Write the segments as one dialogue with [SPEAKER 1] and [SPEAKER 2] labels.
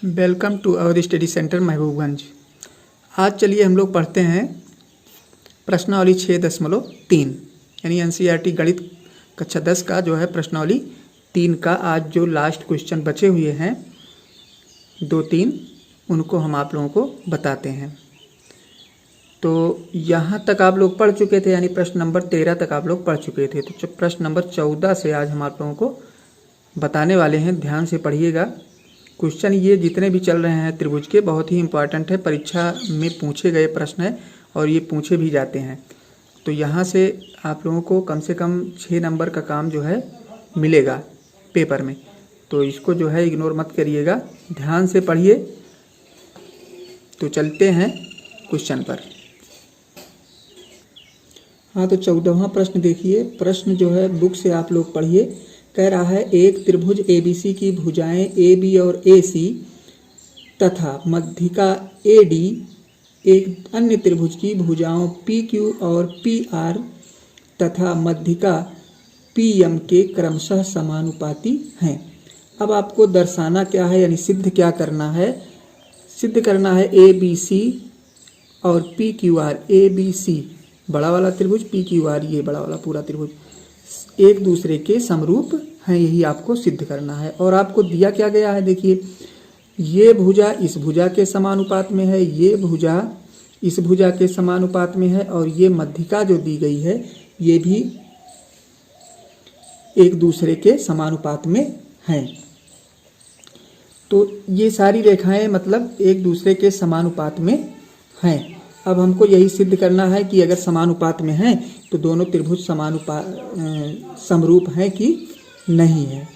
[SPEAKER 1] Welcome to our study centre Mahbubganj. आज चलिए हम लोग पढ़ते हैं प्रश्नावली 6.3 यानी एनसीईआरटी गणित कक्षा 10 का जो है प्रश्नावली 3 का आज जो लास्ट क्वेश्चन बचे हुए हैं 2-3 उनको हम आप लोगों को बताते हैं। तो यहाँ तक आप लोग पढ़ चुके थे, यानी प्रश्न नंबर 13 तक आप लोग पढ़ चुके थे। तो प्रश्न नंबर 14 से आज हम आप लोगों को बताने वाले हैं। ध्यान से पढ़िएगा। क्वेश्चन ये जितने भी चल रहे हैं त्रिभुज के बहुत ही इम्पॉर्टेंट है, परीक्षा में पूछे गए प्रश्न है और ये पूछे भी जाते हैं। तो यहाँ से आप लोगों को कम से कम 6 नंबर का काम जो है मिलेगा पेपर में, तो इसको जो है इग्नोर मत करिएगा, ध्यान से पढ़िए। तो चलते हैं क्वेश्चन पर। हाँ, तो 14वां प्रश्न देखिए। प्रश्न जो है बुक से आप लोग पढ़िए। कह रहा है एक त्रिभुज ABC की भुजाएं AB और AC तथा मध्यिका AD एक अन्य त्रिभुज की भुजाओं PQ और PR तथा मध्यिका PM के क्रमशः समानुपाती हैं। अब आपको दर्शाना क्या है, यानी सिद्ध क्या करना है। सिद्ध करना है ABC और PQR। ABC बड़ा वाला त्रिभुज, PQR ये बड़ा वाला पूरा त्रिभुज एक दूसरे के समरूप हैं, यही आपको सिद्ध करना है। और आपको दिया क्या गया है, देखिए ये भुजा इस भुजा के समानुपात में है, ये भुजा इस भुजा के समानुपात में है, और ये मध्यिका जो दी गई है ये भी एक दूसरे के समानुपात में हैं। तो ये सारी रेखाएं मतलब एक दूसरे के समानुपात में हैं। अब हमको यही सिद्ध करना है कि अगर समानुपात में हैं तो दोनों त्रिभुज समरूप हैं कि नहीं है।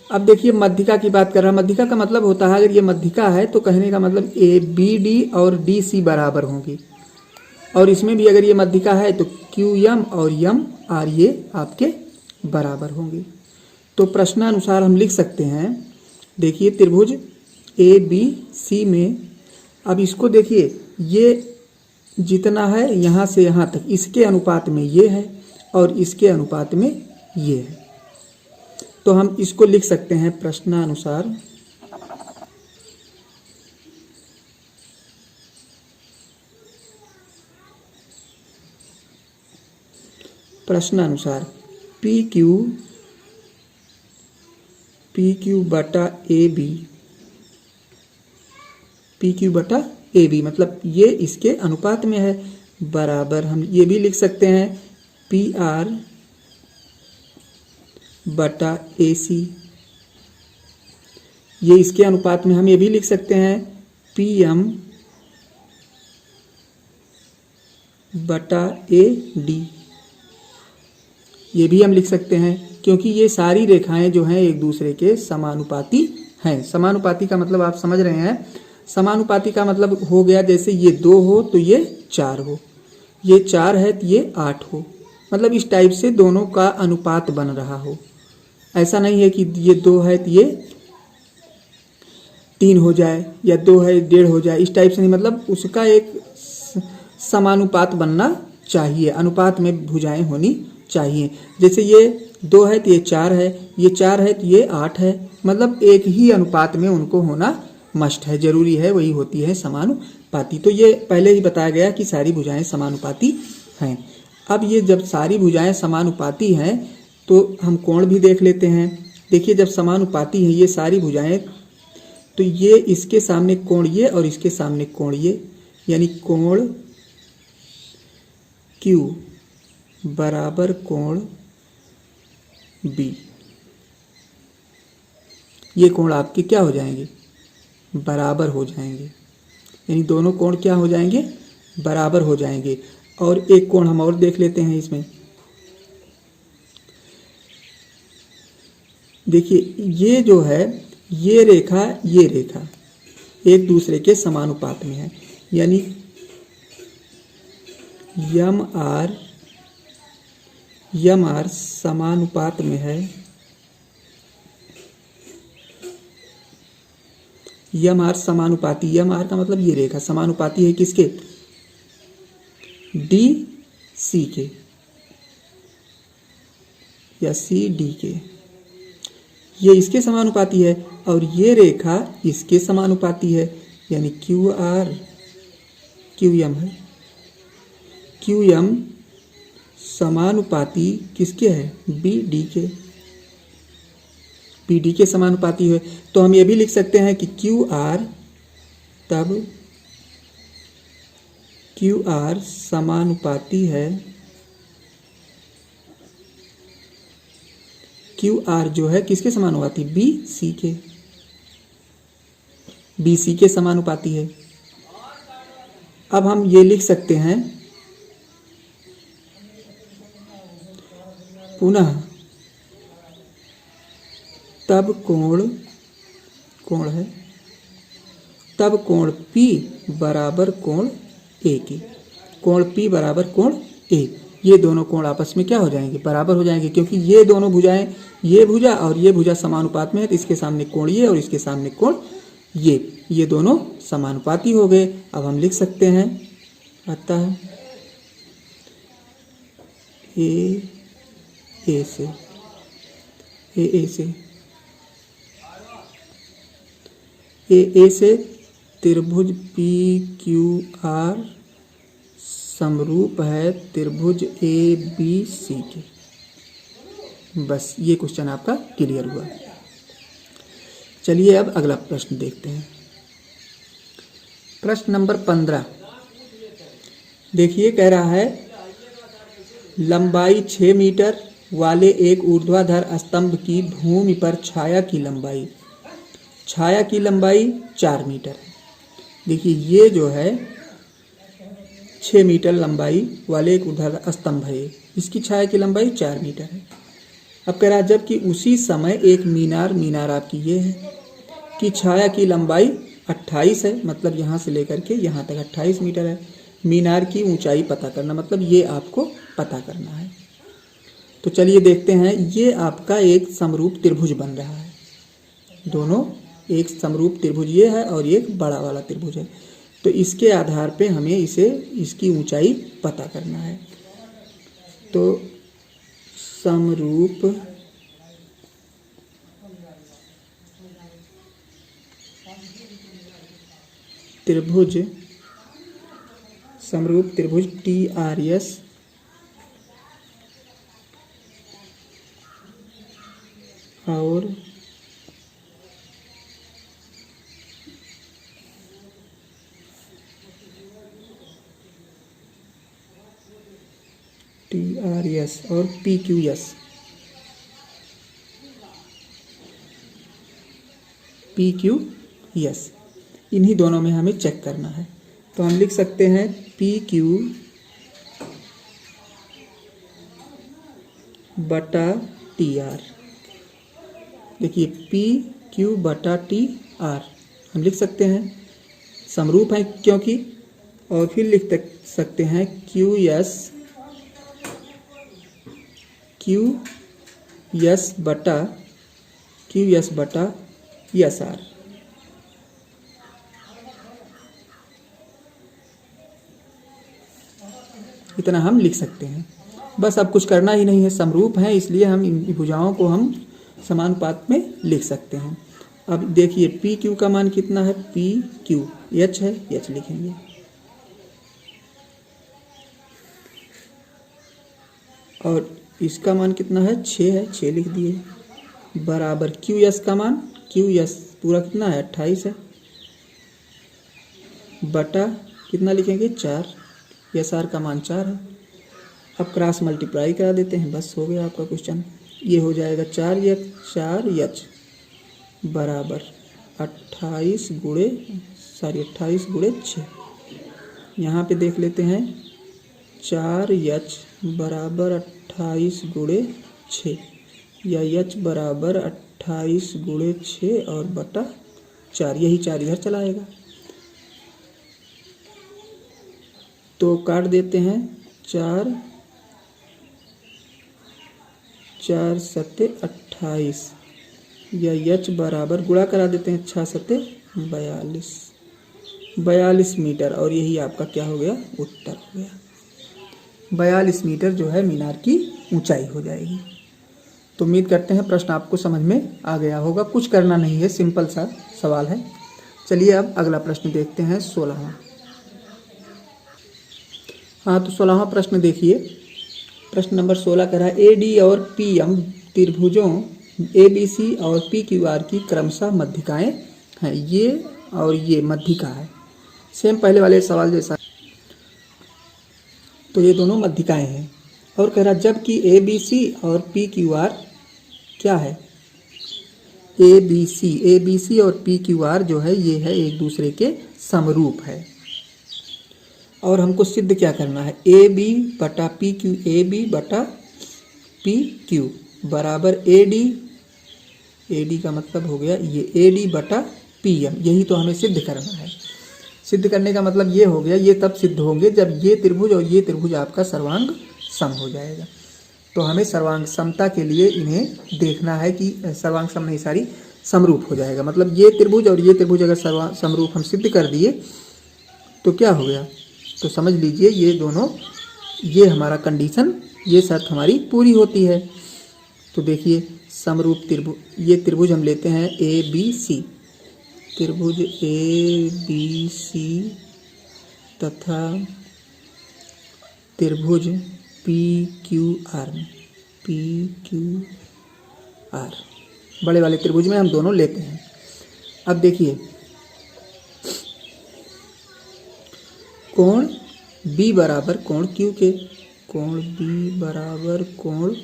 [SPEAKER 1] अब देखिए मध्यिका की बात कर रहा है। मध्यिका का मतलब होता है, अगर ये मध्यिका है तो कहने का मतलब ABD और DC बराबर होंगी, और इसमें भी अगर ये मध्यिका है तो QM और MR ये आपके बराबर होंगे। तो प्रश्नानुसार हम लिख सकते हैं, देखिए त्रिभुज ABC में, अब इसको देखिए ये जितना है यहाँ से यहाँ तक इसके अनुपात में ये है और इसके अनुपात में ये है। तो हम इसको लिख सकते हैं प्रश्नानुसार PQ बटा AB मतलब ये इसके अनुपात में है, बराबर हम ये भी लिख सकते हैं PR बटा AC। ये इसके अनुपात में हम ये भी लिख सकते हैं PM बटा AD। ये भी हम लिख सकते हैं क्योंकि ये सारी रेखाएं जो हैं एक दूसरे के समानुपाती हैं। समानुपाती का मतलब आप समझ रहे हैं। समानुपाती का मतलब हो गया जैसे ये 2 हो तो ये 4 हो, ये 4 है तो ये 8 हो, मतलब इस टाइप से दोनों का अनुपात बन रहा हो। ऐसा नहीं है कि ये 2 है तो ये 3 हो जाए या 2 है 1.5 हो जाए, इस टाइप से नहीं, मतलब उसका एक समानुपात बनना चाहिए, अनुपात में भुजाएं होनी चाहिए। जैसे ये 2 है तो ये 4 है, ये 4 है तो ये 8 है, मतलब एक ही अनुपात में उनको होना मस्ट है, जरूरी है, वही होती है समानुपाती। तो ये पहले ही बताया गया कि सारी भुजाएं समानुपाती हैं। अब ये जब सारी भुजाएं समानुपाती हैं तो हम कोण भी देख लेते हैं। देखिए जब समानुपाती हैं ये सारी भुजाएं, तो ये इसके सामने कोण ये और इसके सामने कोण ये, यानी कोण Q बराबर कोण B। ये कोण आपके क्या हो जाएंगे, बराबर हो जाएंगे, यानी दोनों कोण क्या हो जाएंगे, बराबर हो जाएंगे। और एक कोण हम और देख लेते हैं इसमें। देखिए ये जो है ये रेखा एक दूसरे के समानुपात में है, यानी MR समानुपात में है, MR समानुपाती, MR का मतलब ये रेखा समानुपाती है किसके, DC के या CD के। ये इसके समानुपाती है और ये रेखा इसके समानुपाती है, यानी क्यू आर क्यू एम है। क्यू एम समानुपाती किसके है? बी डी के। बी डी के समानुपाती है। तो हम ये भी लिख सकते हैं कि क्यू आर, तब क्यू आर समानुपाती है, क्यू आर जो है किसके समानुपाती? बी सी के। बी सी के समानुपाती है। अब हम ये लिख सकते हैं पुनः, तब कोण है, तब कोण P बराबर कोण A के। कोण P बराबर कोण A, ये दोनों कोण आपस में क्या हो जाएंगे? बराबर हो जाएंगे, क्योंकि ये दोनों भुजाएं, ये भुजा और ये भुजा समानुपात में है, तो इसके सामने कोण ये और इसके सामने कोण ये दोनों समानुपाती हो गए। अब हम लिख सकते हैं अतः ए से त्रिभुज पी क्यू आर समरूप है त्रिभुज ए बी सी के। बस ये क्वेश्चन आपका क्लियर हुआ। चलिए अब अगला प्रश्न देखते हैं। प्रश्न नंबर 15 देखिए, कह रहा है लंबाई 6 मीटर वाले एक ऊर्ध्वाधर स्तंभ की भूमि पर छाया की लंबाई 4 मीटर है। देखिए ये जो है 6 मीटर लंबाई वाले एक ऊर्ध्वाधर स्तंभ है, इसकी छाया की लंबाई 4 मीटर है। अब कह रहा है जबकि उसी समय एक मीनार आपकी ये है कि छाया की लंबाई 28 है, मतलब यहाँ से लेकर के यहाँ तक 28 मीटर है। मीनार की ऊंचाई पता करना, मतलब ये आपको पता करना है। तो चलिए देखते हैं, ये आपका एक समरूप त्रिभुज बन रहा है। दोनों एक समरूप त्रिभुज ये है और एक बड़ा वाला त्रिभुज है। तो इसके आधार पे हमें इसकी ऊंचाई पता करना है। तो समरूप त्रिभुज TRS और PQS इन्हीं दोनों में हमें चेक करना है। तो हम लिख सकते हैं PQ बटा TR। देखिए PQ बटा TR हम लिख सकते हैं, समरूप है क्योंकि। और फिर लिख सकते हैं QS बटा SR। इतना हम लिख सकते हैं। बस अब कुछ करना ही नहीं है, समरूप है इसलिए हम इन भुजाओं को हम समानुपात में लिख सकते हैं। अब देखिए PQ का मान कितना है? PQ H है, H लिखेंगे। और इसका मान कितना है? 6 है, 6 लिख दिए। बराबर QS का मान, QS पूरा कितना है? 28 है। बटा कितना लिखेंगे? 4। SR का मान 4 है। अब क्रॉस मल्टीप्लाई करा देते हैं, बस हो गया आपका क्वेश्चन। ये हो जाएगा 4H बराबर 28 गुणे 6। यहाँ पे देख लेते हैं 4H बराबर 28 गुणे 6 या H बराबर 28 गुणे 6 और बटा 4, यही 4 इधर चलाएगा तो काट देते हैं। 4 7 28 या H बराबर गुणा करा देते हैं 6 7 42 मीटर। और यही आपका क्या हो गया? उत्तर हो गया। 42 मीटर जो है मीनार की ऊंचाई हो जाएगी। तो उम्मीद करते हैं प्रश्न आपको समझ में आ गया होगा। कुछ करना नहीं है, सिंपल सा सवाल है। चलिए अब अगला प्रश्न देखते हैं 16वां। हाँ, तो 16वां प्रश्न देखिए। प्रश्न नंबर 16 कह रहा है AD और PM त्रिभुजों ABC और PQR की क्रमशः मध्यिकाएं हैं। ये और ये मध्यिका है, सेम पहले वाले सवाल जैसा। तो ये दोनों मध्यिकाएं हैं और कह रहा जबकि ABC और PQR क्या है, ABC और PQR जो है ये है एक दूसरे के समरूप है। और हमको सिद्ध क्या करना है, AB बटा PQ बराबर AD का मतलब हो गया ये AD बटा PM। यही तो हमें सिद्ध करना है। सिद्ध करने का मतलब ये हो गया, ये तब सिद्ध होंगे जब ये त्रिभुज और ये त्रिभुज आपका सर्वांग सम हो जाएगा। तो हमें सर्वांग समता के लिए इन्हें देखना है कि सर्वांग सम नहीं, सारी समरूप हो जाएगा। मतलब ये त्रिभुज और ये त्रिभुज अगर समरूप हम सिद्ध कर दिए तो क्या हो गया, तो समझ लीजिए ये दोनों, ये हमारा कंडीशन, ये शर्त हमारी पूरी होती है। तो देखिए समरूप त्रिभुज, ये त्रिभुज हम लेते हैं ABC, त्रिभुज ABC तथा त्रिभुज PQR, बड़े वाले त्रिभुज में हम दोनों लेते हैं। अब देखिए कोण B बराबर कोण Q के, कोण B बराबर कोण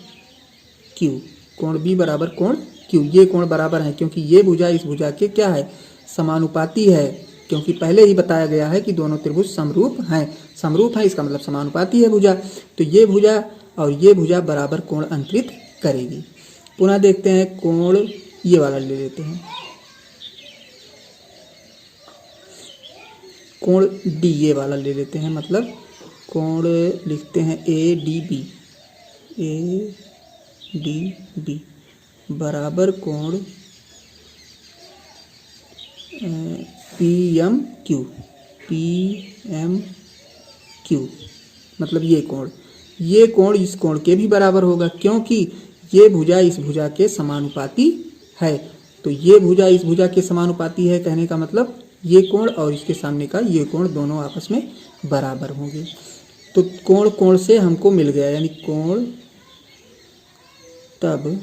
[SPEAKER 1] Q, कोण B बराबर कोण Q, ये कोण बराबर है क्योंकि ये भुजा इस भुजा के क्या है, समानुपाती है। क्योंकि पहले ही बताया गया है कि दोनों त्रिभुज समरूप हैं। समरूप है इसका मतलब समानुपाती है भुजा। तो ये भुजा और ये भुजा बराबर कोण अंतरित करेगी। पुनः देखते हैं कोण ये वाला ले लेते हैं, कोण D ये वाला ले लेते हैं। मतलब कोण लिखते हैं ADB बराबर कोण PMQ, मतलब ये कोण इस कोण के भी बराबर होगा क्योंकि ये भुजा इस भुजा के समानुपाती है। तो ये भुजा इस भुजा के समानुपाती है कहने का मतलब ये कोण और इसके सामने का ये कोण दोनों आपस में बराबर होंगे। तो कोण कोण से हमको मिल गया, यानी कोण तब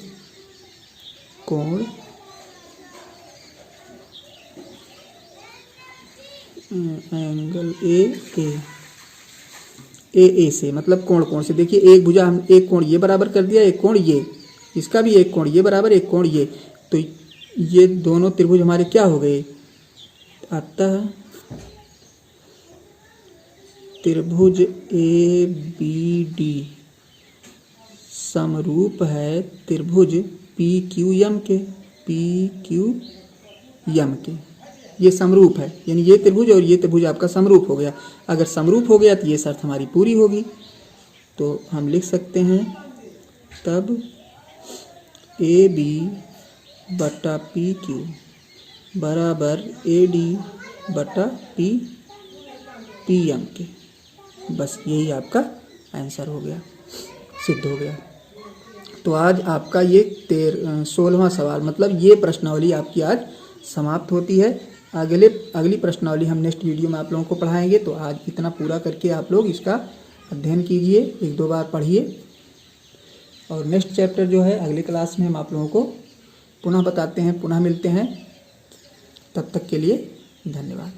[SPEAKER 1] कोण एंगल ए से, मतलब कोण कोण से। देखिए एक भुजा हम एक कोण ये बराबर कर दिया, एक कोण ये, इसका भी एक कोण ये बराबर, एक कोण ये। तो ये दोनों त्रिभुज हमारे क्या हो गए, अतः त्रिभुज ABD समरूप है त्रिभुज PQM के। ये समरूप है, यानी ये त्रिभुज और ये त्रिभुज आपका समरूप हो गया। अगर समरूप हो गया तो ये शर्त हमारी पूरी होगी। तो हम लिख सकते हैं तब AB बटा PQ बराबर AD बटा PM के। बस यही आपका आंसर हो गया, सिद्ध हो गया। तो आज आपका ये 16वां सवाल, मतलब ये प्रश्नावली आपकी आज समाप्त होती है। अगली प्रश्नावली हम नेक्स्ट वीडियो में आप लोगों को पढ़ाएंगे। तो आज इतना पूरा करके आप लोग इसका अध्ययन कीजिए, 1-2 बार पढ़िए। और नेक्स्ट चैप्टर जो है अगली क्लास में हम आप लोगों को पुनः बताते हैं, पुनः मिलते हैं। तब तक के लिए धन्यवाद।